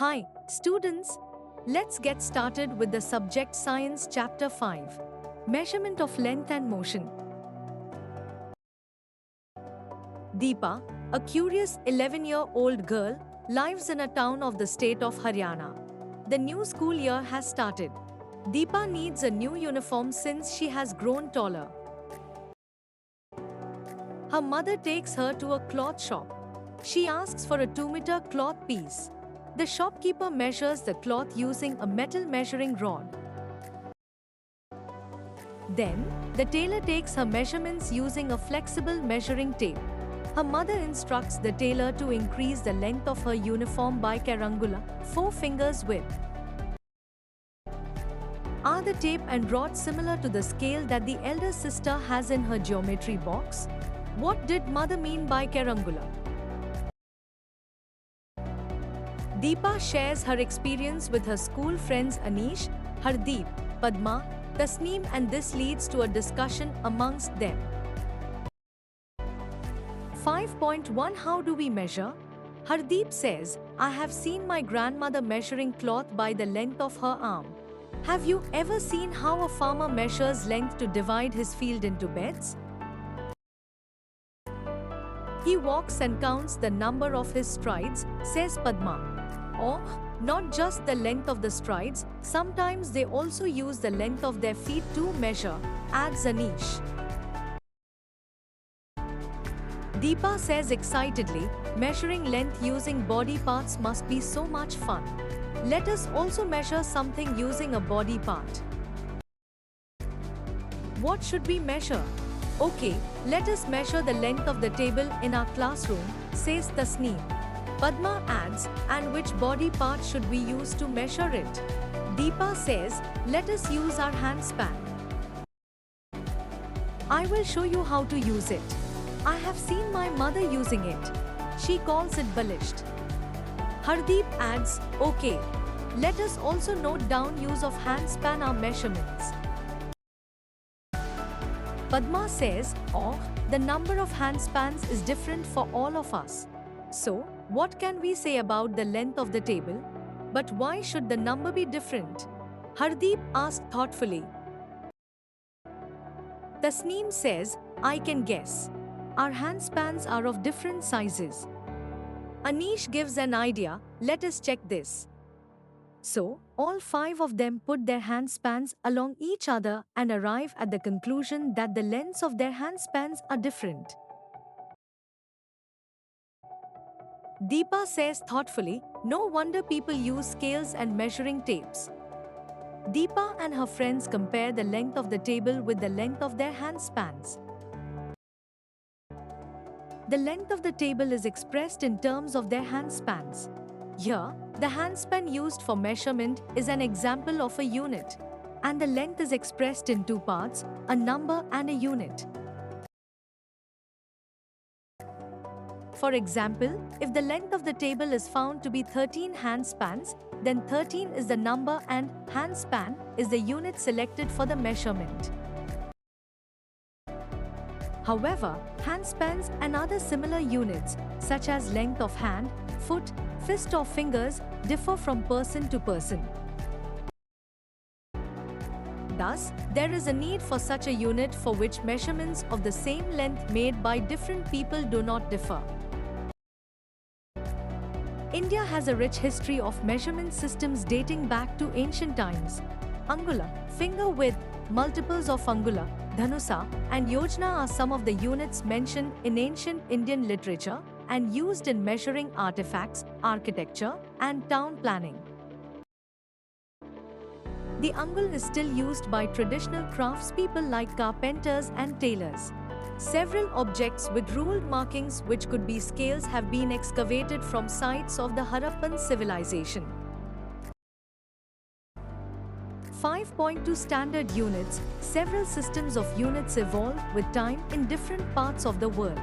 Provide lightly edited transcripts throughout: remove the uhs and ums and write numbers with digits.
Hi, students. Let's get started with the subject Science Chapter 5. Measurement of Length and Motion. Deepa, a curious 11-year-old girl, lives in a town of the state of Haryana. The new school year has started. Deepa needs a new uniform since she has grown taller. Her mother takes her to a cloth shop. She asks for a 2-meter cloth piece. The shopkeeper measures the cloth using a metal measuring rod. Then, the tailor takes her measurements using a flexible measuring tape. Her mother instructs the tailor to increase the length of her uniform by karangula, 4 fingers width. Are the tape and rod similar to the scale that the elder sister has in her geometry box? What did mother mean by karangula? Deepa shares her experience with her school friends Anish, Hardeep, Padma, Tasneem, and this leads to a discussion amongst them. 5.1 How do we measure? Hardeep says, I have seen my grandmother measuring cloth by the length of her arm. Have you ever seen how a farmer measures length to divide his field into beds? He walks and counts the number of his strides, says Padma. Or, not just the length of the strides, sometimes they also use the length of their feet to measure, adds Anish. Deepa says excitedly, measuring length using body parts must be so much fun. Let us also measure something using a body part. What should we measure? Okay, let us measure the length of the table in our classroom, says Tasneem. Padma adds, and which body part should we use to measure it? Deepa says, let us use our hand span. I will show you how to use it. I have seen my mother using it. She calls it balisht. Hardeep adds, okay. Let us also note down use of hand span our measurements. Padma says, the number of hand spans is different for all of us. So, what can we say about the length of the table? But why should the number be different? Hardeep asked thoughtfully. Tasneem says, I can guess. Our hand spans are of different sizes. Anish gives an idea, let us check this. So, all 5 of them put their hand spans along each other and arrive at the conclusion that the lengths of their hand spans are different. Deepa says thoughtfully, no wonder people use scales and measuring tapes. Deepa and her friends compare the length of the table with the length of their hand spans. The length of the table is expressed in terms of their hand spans. Here, the handspan used for measurement is an example of a unit, and the length is expressed in 2 parts, a number and a unit. For example, if the length of the table is found to be 13 handspans, then 13 is the number and handspan is the unit selected for the measurement. However, handspans and other similar units, such as length of hand, foot, fist or fingers, differ from person to person. Thus, there is a need for such a unit for which measurements of the same length made by different people do not differ. India has a rich history of measurement systems dating back to ancient times. Angula, finger width, multiples of angula, dhanusa, and yojna are some of the units mentioned in ancient Indian literature and used in measuring artifacts, architecture, and town planning. The angul is still used by traditional craftspeople like carpenters and tailors. Several objects with ruled markings which could be scales have been excavated from sites of the Harappan civilization. 5.2 Standard units. Several systems of units evolved with time in different parts of the world.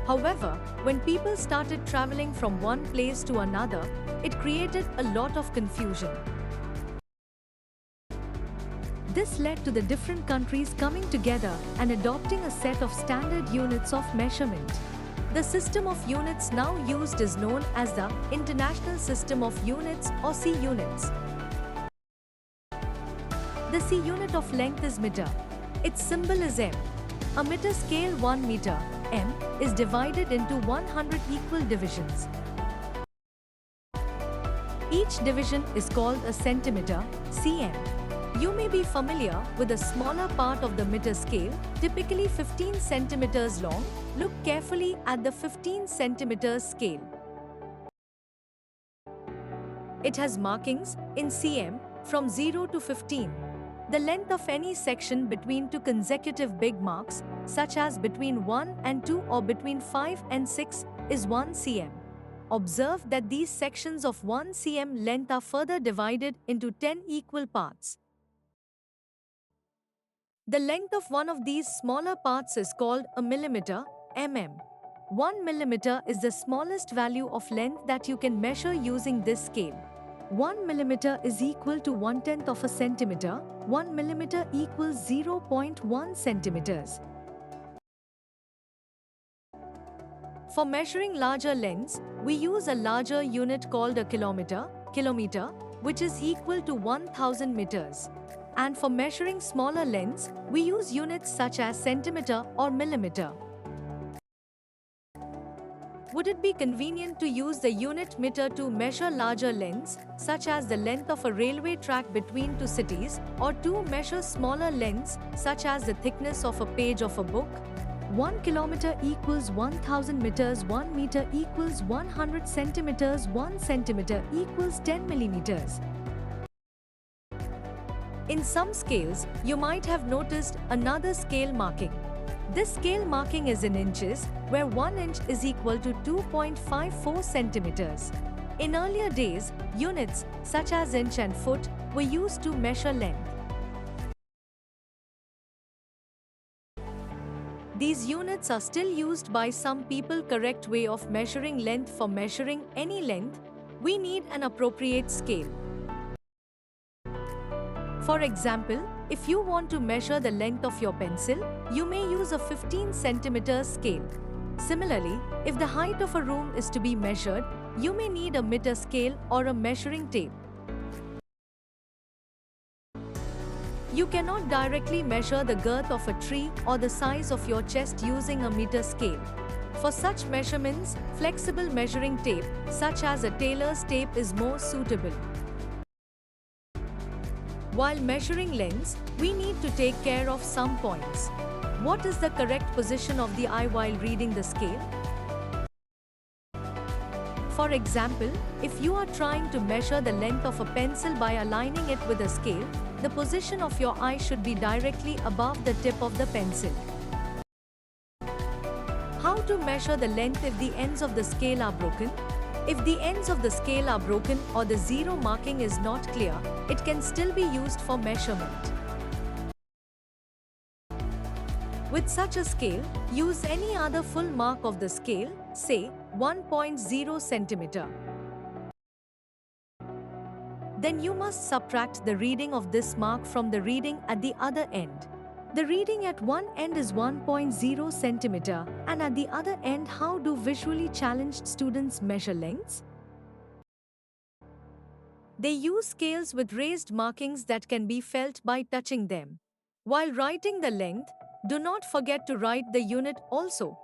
However, when people started traveling from one place to another, it created a lot of confusion. This led to the different countries coming together and adopting a set of standard units of measurement. The system of units now used is known as the International System of Units or C units. The C unit of length is meter. Its symbol is m. A meter scale 1 meter, m, is divided into 100 equal divisions. Each division is called a centimeter, cm. You may be familiar with a smaller part of the meter scale, typically 15 centimeters long. Look carefully at the 15 centimeters scale. It has markings in cm from 0 to 15. The length of any section between two consecutive big marks, such as between 1 and 2 or between 5 and 6, is 1 cm. Observe that these sections of 1 cm length are further divided into 10 equal parts. The length of one of these smaller parts is called a millimeter, mm. 1 millimeter is the smallest value of length that you can measure using this scale. 1 millimeter is equal to 1/10 of a centimeter. 1 millimeter equals 0.1 centimeters. For measuring larger lengths, we use a larger unit called a kilometer, which is equal to 1000 meters. And for measuring smaller lengths, we use units such as centimeter or millimeter. Would it be convenient to use the unit meter to measure larger lengths, such as the length of a railway track between two cities, or to measure smaller lengths, such as the thickness of a page of a book? 1 kilometer equals 1000 meters, 1 meter equals 100 centimeters, 1 centimeter equals 10 millimeters. In some scales, you might have noticed another scale marking. This scale marking is in inches, where 1 inch is equal to 2.54 centimeters. In earlier days, units, such as inch and foot, were used to measure length. These units are still used by some people. Correct way of measuring length. For measuring any length, we need an appropriate scale. For example, if you want to measure the length of your pencil, you may use a 15 centimeter scale. Similarly, if the height of a room is to be measured, you may need a meter scale or a measuring tape. You cannot directly measure the girth of a tree or the size of your chest using a meter scale. For such measurements, flexible measuring tape, such as a tailor's tape, is more suitable. While measuring lengths, we need to take care of some points. What is the correct position of the eye while reading the scale? For example, if you are trying to measure the length of a pencil by aligning it with a scale, the position of your eye should be directly above the tip of the pencil. How to measure the length if the ends of the scale are broken? If the ends of the scale are broken or the zero marking is not clear, it can still be used for measurement. With such a scale, use any other full mark of the scale, say 1.0 centimeter. Then you must subtract the reading of this mark from the reading at the other end. The reading at one end is 1.0 centimeter, and at the other end, how do visually challenged students measure lengths? They use scales with raised markings that can be felt by touching them. While writing the length, do not forget to write the unit also.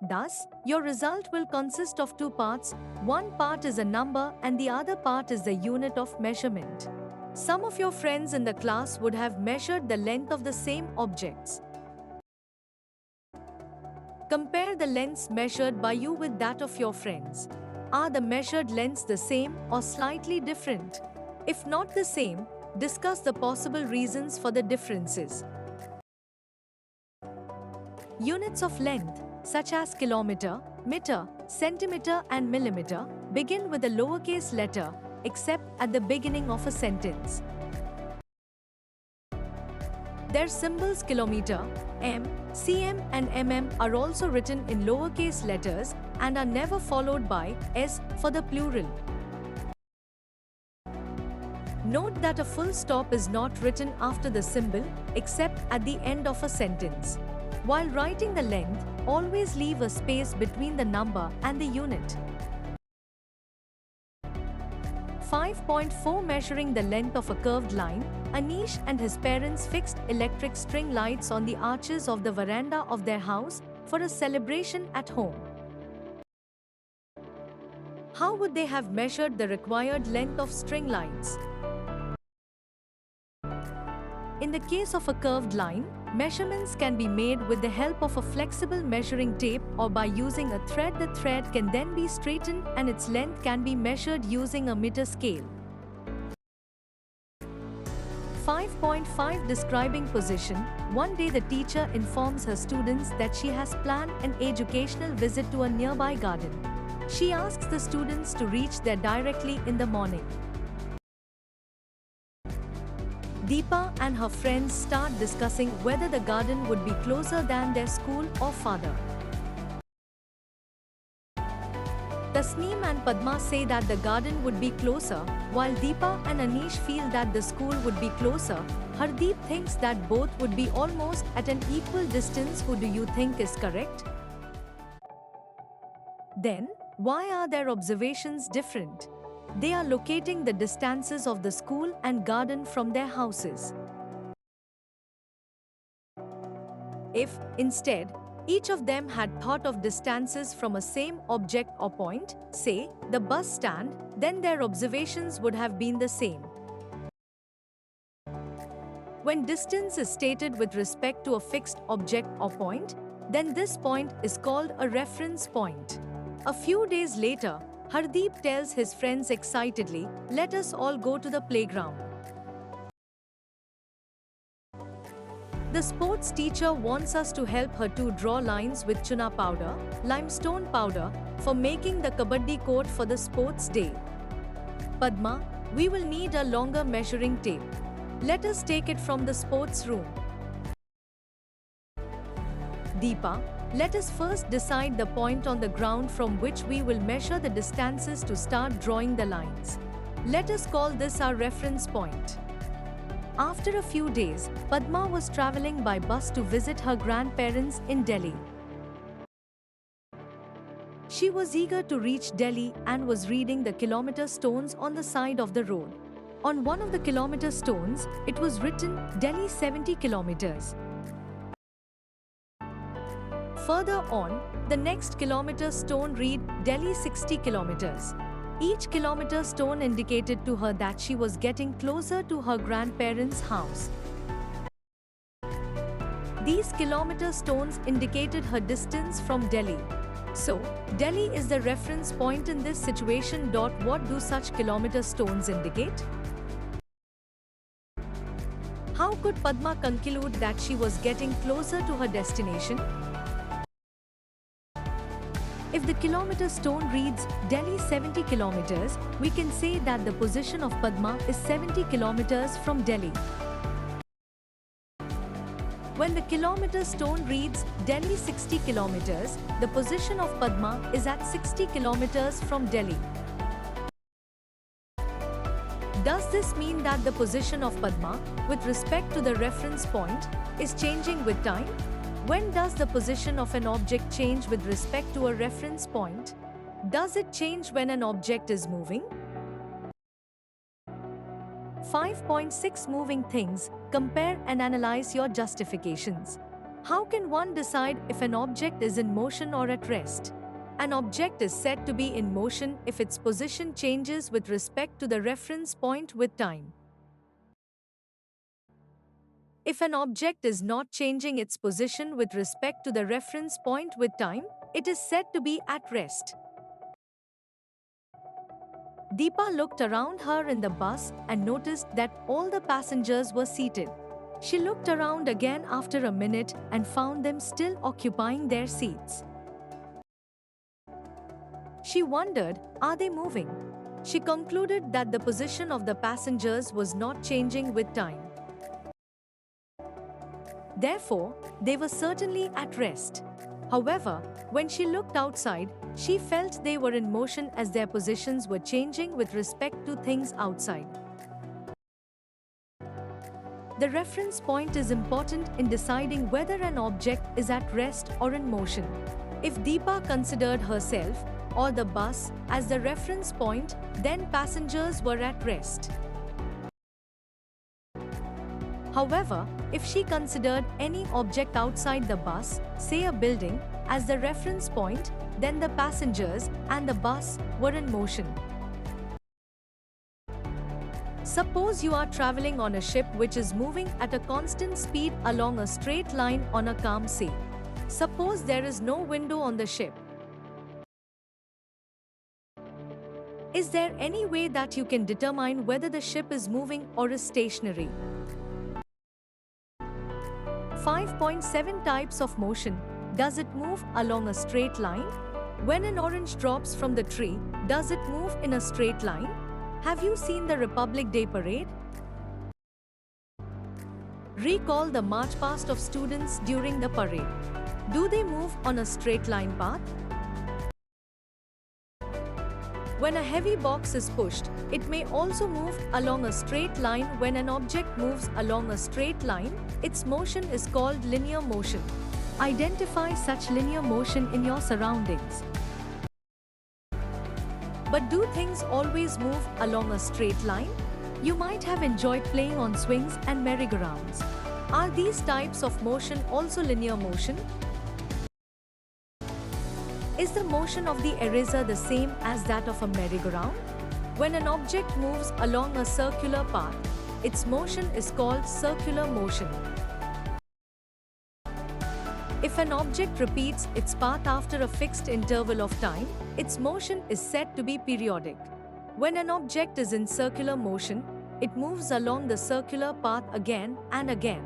Thus, your result will consist of two parts. One part is a number and the other part is the unit of measurement. Some of your friends in the class would have measured the length of the same objects. Compare the lengths measured by you with that of your friends. Are the measured lengths the same or slightly different? If not the same, discuss the possible reasons for the differences. Units of length, such as kilometer, meter, centimeter and millimeter, begin with a lowercase letter, except at the beginning of a sentence. Their symbols kilometer, m, cm and mm are also written in lowercase letters and are never followed by s for the plural. Note that a full stop is not written after the symbol, except at the end of a sentence. While writing the length, always leave a space between the number and the unit. 5.4 Measuring the length of a curved line, Anish and his parents fixed electric string lights on the arches of the veranda of their house for a celebration at home. How would they have measured the required length of string lights? In the case of a curved line, measurements can be made with the help of a flexible measuring tape or by using a thread. The thread can then be straightened and its length can be measured using a meter scale. 5.5 Describing position. One day the teacher informs her students that she has planned an educational visit to a nearby garden. She asks the students to reach there directly in the morning. Deepa and her friends start discussing whether the garden would be closer than their school or farther. Tasneem and Padma say that the garden would be closer, while Deepa and Anish feel that the school would be closer. Hardeep thinks that both would be almost at an equal distance. Who do you think is correct? Then, why are their observations different? They are locating the distances of the school and garden from their houses. If, instead, each of them had thought of distances from a same object or point, say, the bus stand, then their observations would have been the same. When distance is stated with respect to a fixed object or point, then this point is called a reference point. A few days later, Hardeep tells his friends excitedly, "Let us all go to the playground." The sports teacher wants us to help her to draw lines with chuna powder, limestone powder, for making the kabaddi court for the sports day. Padma, we will need a longer measuring tape. Let us take it from the sports room. Deepa, let us first decide the point on the ground from which we will measure the distances to start drawing the lines. Let us call this our reference point. After a few days, Padma was traveling by bus to visit her grandparents in Delhi. She was eager to reach Delhi and was reading the kilometer stones on the side of the road. On one of the kilometer stones, it was written, Delhi 70 kilometers. Further on, the next kilometer stone read, Delhi 60 kilometers. Each kilometer stone indicated to her that she was getting closer to her grandparents' house. These kilometer stones indicated her distance from Delhi. So, Delhi is the reference point in this situation. What do such kilometer stones indicate? How could Padma conclude that she was getting closer to her destination? If the kilometer stone reads Delhi 70 kilometers, we can say that the position of Padma is 70 kilometers from Delhi. When the kilometer stone reads Delhi 60 kilometers, the position of Padma is at 60 kilometers from Delhi. Does this mean that the position of Padma, with respect to the reference point, is changing with time? When does the position of an object change with respect to a reference point? Does it change when an object is moving? 5.6 Moving things. Compare and analyze your justifications. How can one decide if an object is in motion or at rest? An object is said to be in motion if its position changes with respect to the reference point with time. If an object is not changing its position with respect to the reference point with time, it is said to be at rest. Deepa looked around her in the bus and noticed that all the passengers were seated. She looked around again after a minute and found them still occupying their seats. She wondered, are they moving? She concluded that the position of the passengers was not changing with time. Therefore, they were certainly at rest. However, when she looked outside, she felt they were in motion as their positions were changing with respect to things outside. The reference point is important in deciding whether an object is at rest or in motion. If Deepa considered herself or the bus as the reference point, then passengers were at rest. However, if she considered any object outside the bus, say a building, as the reference point, then the passengers and the bus were in motion. Suppose you are traveling on a ship which is moving at a constant speed along a straight line on a calm sea. Suppose there is no window on the ship. Is there any way that you can determine whether the ship is moving or is stationary? 5.7 Types of motion. Does it move along a straight line? When an orange drops from the tree, does it move in a straight line? Have you seen the Republic Day parade? Recall the march past of students during the parade. Do they move on a straight line path? When a heavy box is pushed, it may also move along a straight line. When an object moves along a straight line, its motion is called linear motion. Identify such linear motion in your surroundings. But do things always move along a straight line? You might have enjoyed playing on swings and merry-go-rounds. Are these types of motion also linear motion? Is the motion of the eraser the same as that of a merry-go-round? When an object moves along a circular path, its motion is called circular motion. If an object repeats its path after a fixed interval of time, its motion is said to be periodic. When an object is in circular motion, it moves along the circular path again and again.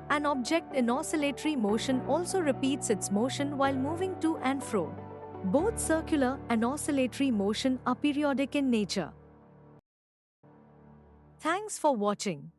An object in oscillatory motion also repeats its motion while moving to and fro. Both circular and oscillatory motion are periodic in nature. Thanks for watching.